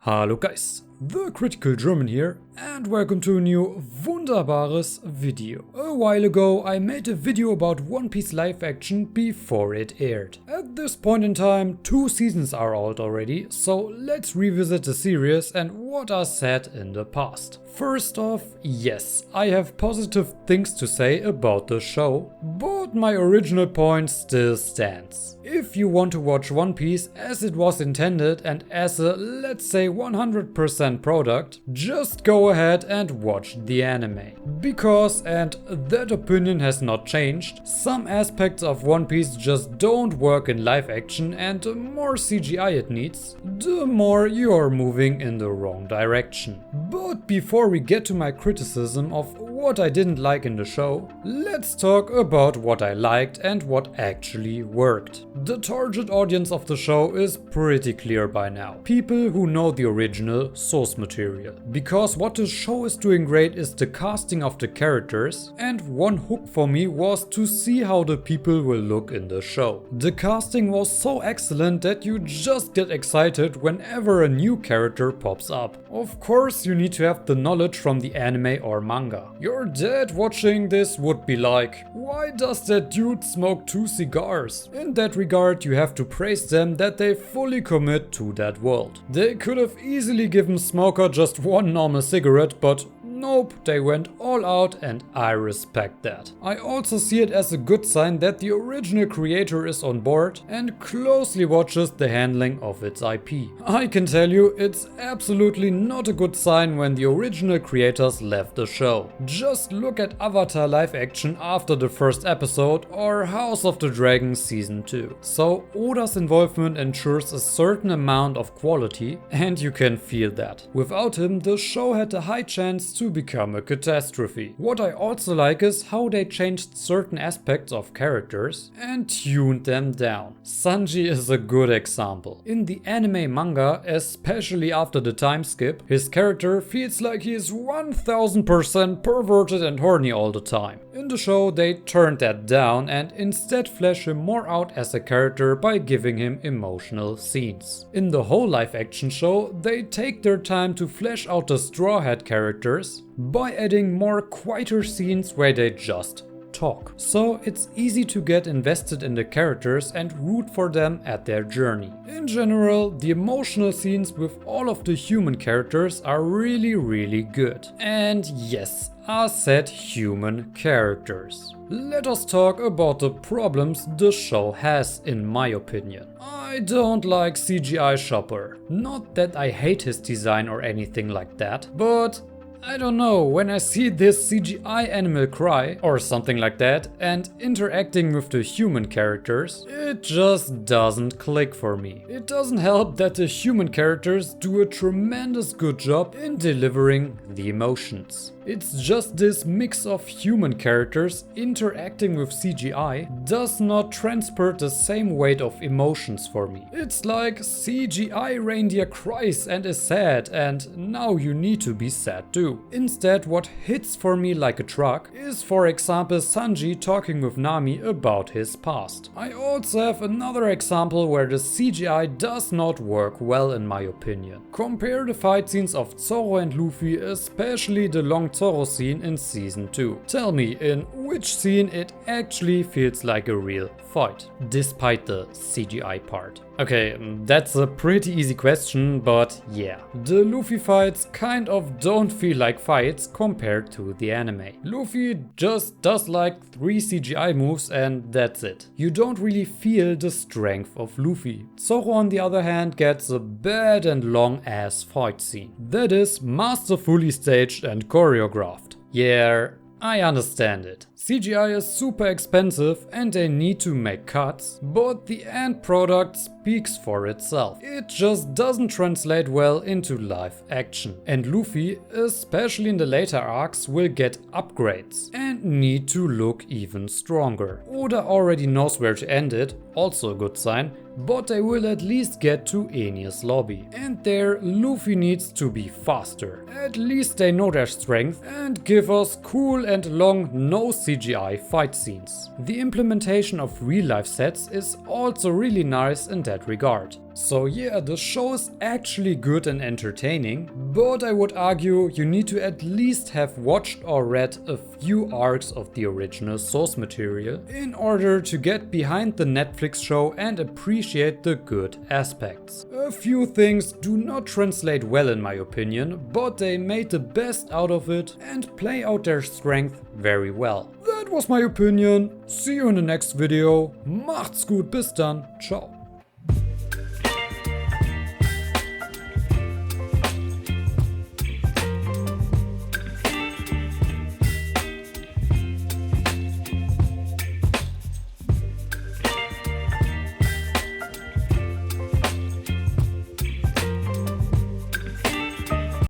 Hallo guys, the Critical German here and welcome to a new wunderbares video. A while ago I made a video about One Piece live action before it aired. At this point in time 2 seasons are out already, so let's revisit the series and what are said in the past. First off, yes, I have positive things to say about the show, but my original point still stands. If you want to watch One Piece as it was intended and as a, let's say, 100% product, just go ahead and watch the anime. Because, and that opinion has not changed, some aspects of One Piece just don't work in live action, and the more CGI it needs, the more you are moving in the wrong direction. But before we get to my criticism of what I didn't like in the show, let's talk about what I liked and what actually worked. The target audience of the show is pretty clear by now. People who know the original source material. Because what the show is doing great is the casting of the characters, and one hook for me was to see how the people will look in the show. The casting was so excellent that you just get excited whenever a new character pops up. Of course you need to have the knowledge from the anime or manga. Your dad watching this would be like, why does that dude smoke 2 cigars? In that regard you have to praise them that they fully commit to that world. They could have easily given Smoker just one normal cigarette, but nope, they went all out and I respect that. I also see it as a good sign that the original creator is on board and closely watches the handling of its IP. I can tell you, it's absolutely not a good sign when the original creators left the show. Just look at Avatar live action after the first episode or House of the Dragon season 2. So Oda's involvement ensures a certain amount of quality and you can feel that. Without him, the show had a high chance to become a catastrophe. What I also like is how they changed certain aspects of characters and tuned them down. Sanji is a good example. In the anime manga, especially after the time skip, his character feels like he is 1000% perverted and horny all the time. In the show they turned that down and instead flesh him more out as a character by giving him emotional scenes. In the whole live action show they take their time to flesh out the Straw Hat characters by adding more quieter scenes where they just talk. So it's easy to get invested in the characters and root for them at their journey. In general, the emotional scenes with all of the human characters are really good. And yes, I said human characters. Let us talk about the problems the show has, in my opinion. I don't like CGI Chopper. Not that I hate his design or anything like that, but I don't know, when I see this CGI animal cry or something like that and interacting with the human characters, it just doesn't click for me. It doesn't help that the human characters do a tremendous good job in delivering the emotions. It's just this mix of human characters interacting with CGI does not transfer the same weight of emotions for me. It's like CGI reindeer cries and is sad and now you need to be sad too. Instead, what hits for me like a truck is, for example, Sanji talking with Nami about his past. I also have another example where the CGI does not work well in my opinion. Compare the fight scenes of Zoro and Luffy, especially the long Zoro scene in season 2. Tell me in which scene it actually feels like a real fight, despite the CGI part. Okay, that's a pretty easy question, but yeah. The Luffy fights kind of don't feel like fights compared to the anime. Luffy just does like 3 CGI moves and that's it. You don't really feel the strength of Luffy. Zoro on the other hand gets a bad and long ass fight scene. That is masterfully staged and choreographed. Yeah, I understand it. CGI is super expensive and they need to make cuts, but the end product speaks for itself. It just doesn't translate well into live action. And Luffy, especially in the later arcs, will get upgrades and need to look even stronger. Oda already knows where to end it, also a good sign, but they will at least get to Enies lobby. And there Luffy needs to be faster. At least they know their strength and give us cool and long no CGI fight scenes. The implementation of real life sets is also really nice in that regard. So yeah, the show is actually good and entertaining, but I would argue you need to at least have watched or read a few arcs of the original source material in order to get behind the Netflix show and appreciate the good aspects. A few things do not translate well in my opinion, but they made the best out of it and play out their strength very well. That was my opinion. See you in the next video. Macht's gut, bis dann. Ciao.